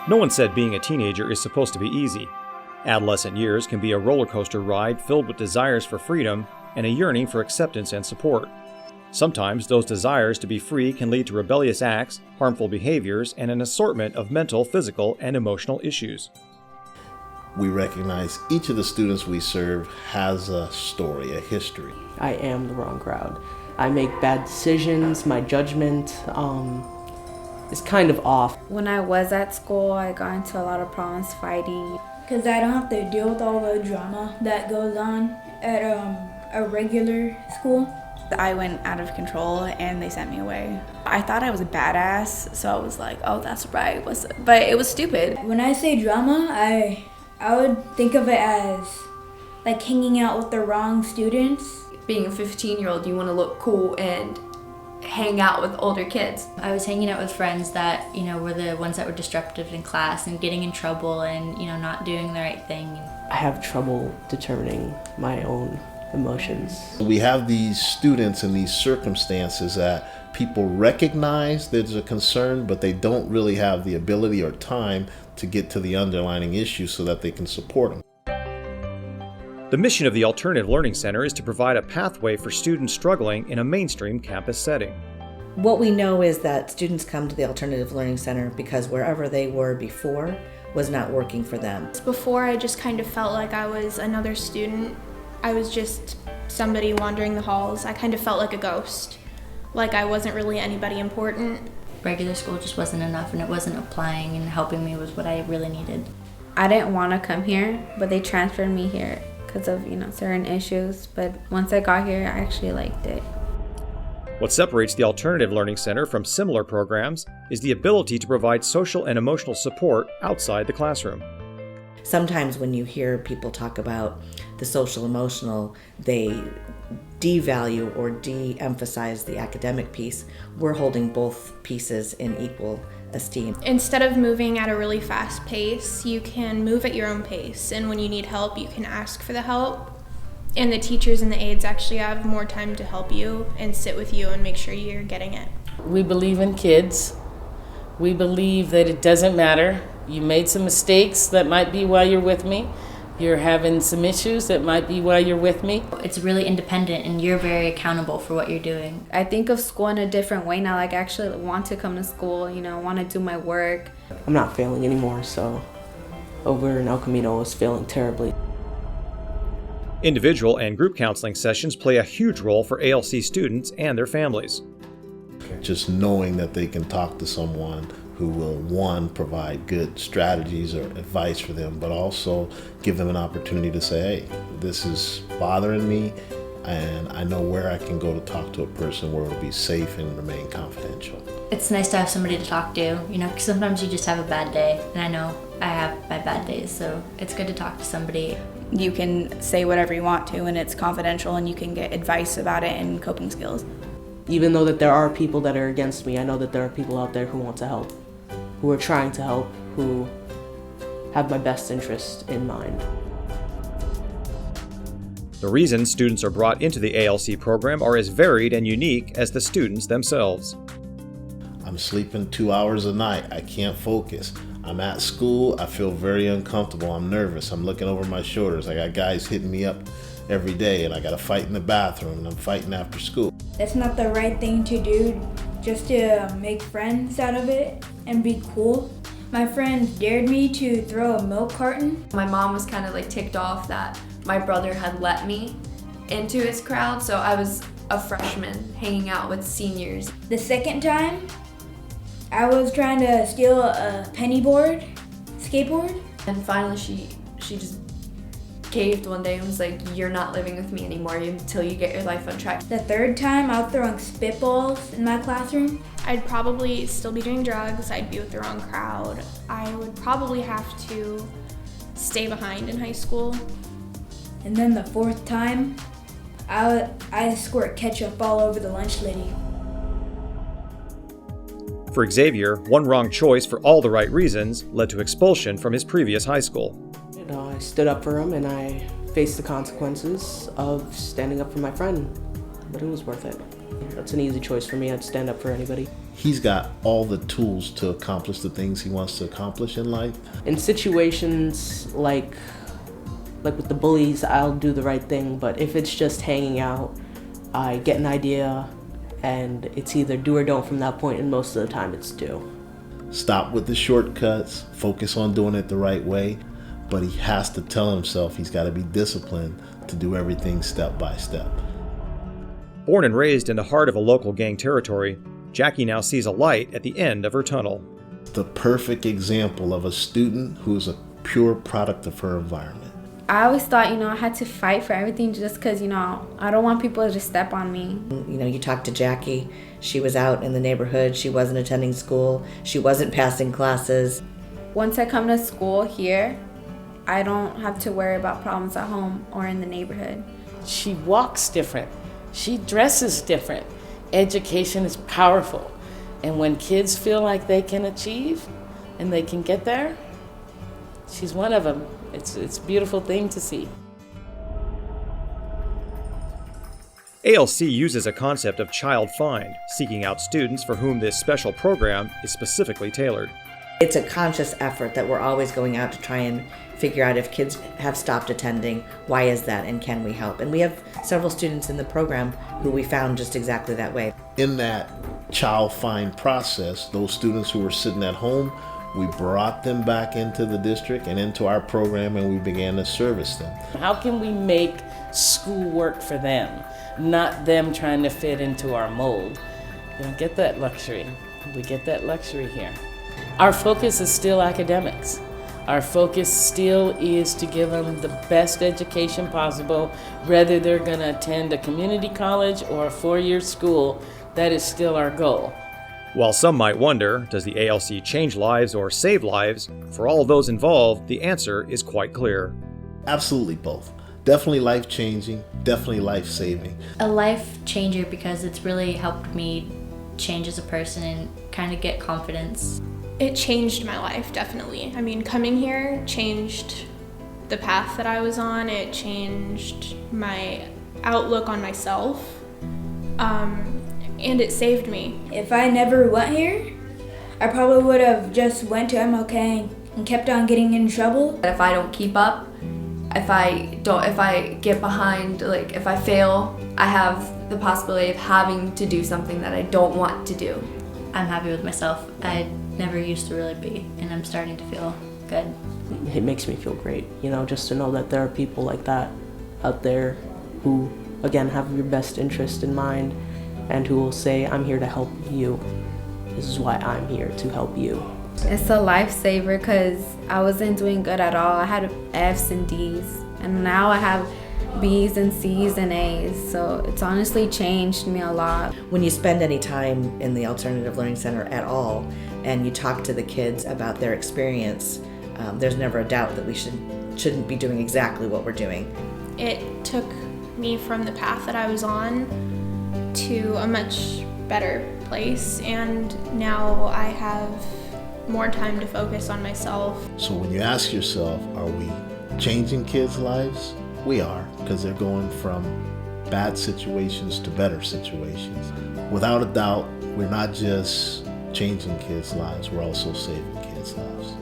No one said being a teenager is supposed to be easy. Adolescent years can be a roller coaster ride filled with desires for freedom and a yearning for acceptance and support. Sometimes those desires to be free can lead to rebellious acts, harmful behaviors, and an assortment of mental, physical, and emotional issues. We recognize each of the students we serve has a story, a history. I am the wrong crowd. I make bad decisions, my judgment is kind of off. When I was at school, I got into a lot of problems fighting. Because I don't have to deal with all the drama that goes on at a regular school. I went out of control and they sent me away. I thought I was a badass, so I was like, oh, that's right. But it was stupid. When I say drama, I would think of it as like hanging out with the wrong students. Being a 15-year-old, you want to look cool and hang out with older kids. I was hanging out with friends that, were the ones that were disruptive in class and getting in trouble and, not doing the right thing. I have trouble determining my own emotions. We have these students in these circumstances that people recognize there's a concern, but they don't really have the ability or time to get to the underlying issue so that they can support them. The mission of the Alternative Learning Center is to provide a pathway for students struggling in a mainstream campus setting. What we know is that students come to the Alternative Learning Center because wherever they were before was not working for them. Before, I just kind of felt like I was another student. I was just somebody wandering the halls. I kind of felt like a ghost, like I wasn't really anybody important. Regular school just wasn't enough, and it wasn't applying and helping me with what I really needed. I didn't want to come here, but they transferred me here because of, certain issues. But once I got here, I actually liked it. What separates the Alternative Learning Center from similar programs is the ability to provide social and emotional support outside the classroom. Sometimes when you hear people talk about the social emotional, they devalue or de-emphasize the academic piece. We're holding both pieces in equal esteem. Instead of moving at a really fast pace, you can move at your own pace, and when you need help, you can ask for the help. And the teachers and the aides actually have more time to help you and sit with you and make sure you're getting it. We believe in kids. We believe that it doesn't matter. You made some mistakes, that might be why you're with me. You're having some issues, that might be why you're with me. It's really independent and you're very accountable for what you're doing. I think of school in a different way now. Like I actually want to come to school, want to do my work. I'm not failing anymore, so over in El Camino I was failing terribly. Individual and group counseling sessions play a huge role for ALC students and their families. Just knowing that they can talk to someone who will, one, provide good strategies or advice for them, but also give them an opportunity to say, hey, this is bothering me, and I know where I can go to talk to a person where it'll be safe and remain confidential. It's nice to have somebody to talk to, because sometimes you just have a bad day, and I know I have my bad days, so it's good to talk to somebody. You can say whatever you want to, and it's confidential, and you can get advice about it and coping skills. Even though that there are people that are against me, I know that there are people out there who want to help, who are trying to help, who have my best interest in mind. The reasons students are brought into the ALC program are as varied and unique as the students themselves. I'm sleeping 2 hours a night. I can't focus. I'm at school. I feel very uncomfortable. I'm nervous. I'm looking over my shoulders. I got guys hitting me up every day, and I got to fight in the bathroom, and I'm fighting after school. That's not the right thing to do, just to make friends out of it and be cool. My friend dared me to throw a milk carton. My mom was kind of ticked off that my brother had let me into his crowd, so I was a freshman hanging out with seniors. The second time, I was trying to steal a skateboard. And finally she just caved one day and was like, you're not living with me anymore until you get your life on track. The third time, I was throwing spitballs in my classroom. I'd probably still be doing drugs. I'd be with the wrong crowd. I would probably have to stay behind in high school. And then the fourth time, I squirt ketchup all over the lunch lady. For Xavier, one wrong choice for all the right reasons led to expulsion from his previous high school. I stood up for him and I faced the consequences of standing up for my friend, but it was worth it. That's an easy choice for me. I'd stand up for anybody. he's got all the tools to accomplish the things he wants to accomplish in life. In situations like with the bullies, I'll do the right thing, but if it's just hanging out, I get an idea and it's either do or don't from that point, and most of the time it's do. Stop with the shortcuts, focus on doing it the right way, but he has to tell himself he's got to be disciplined to do everything step by step. Born and raised in the heart of a local gang territory, Jackie now sees a light at the end of her tunnel. The perfect example of a student who is a pure product of her environment. I always thought, I had to fight for everything just because, I don't want people to step on me. You talked to Jackie. She was out in the neighborhood. She wasn't attending school. She wasn't passing classes. Once I come to school here, I don't have to worry about problems at home or in the neighborhood. She walks different. She dresses different. Education is powerful. And when kids feel like they can achieve and they can get there, she's one of them. It's a beautiful thing to see. ALC uses a concept of child find, seeking out students for whom this special program is specifically tailored. It's a conscious effort that we're always going out to try and figure out if kids have stopped attending, why is that, and can we help? And we have several students in the program who we found just exactly that way. In that child find process, those students who were sitting at home, we brought them back into the district and into our program, and we began to service them. How can we make school work for them, not them trying to fit into our mold? We don't get that luxury. We get that luxury here. Our focus is still academics. Our focus still is to give them the best education possible, whether they're going to attend a community college or a four-year school. That is still our goal. While some might wonder, does the ALC change lives or save lives? For all those involved, the answer is quite clear. Absolutely both. Definitely life-changing, definitely life-saving. A life changer because it's really helped me change as a person and kind of get confidence. It changed my life, definitely. I mean, coming here changed the path that I was on. It changed my outlook on myself. And it saved me. If I never went here, I probably would have just went to MLK and kept on getting in trouble. If I don't keep up, if I get behind, if I fail, I have the possibility of having to do something that I don't want to do. I'm happy with myself. I never used to really be, and I'm starting to feel good. It makes me feel great, just to know that there are people like that out there who, again, have your best interest in mind and who will say, I'm here to help you. This is why I'm here, to help you. It's a lifesaver because I wasn't doing good at all. I had F's and D's, and now I have B's and C's and A's, so it's honestly changed me a lot. When you spend any time in the Alternative Learning Center at all and you talk to the kids about their experience, there's never a doubt that we shouldn't be doing exactly what we're doing. It took me from the path that I was on to a much better place, and now I have more time to focus on myself. So when you ask yourself, are we changing kids' lives? We are, because they're going from bad situations to better situations. Without a doubt, we're not just changing kids' lives, we're also saving kids' lives.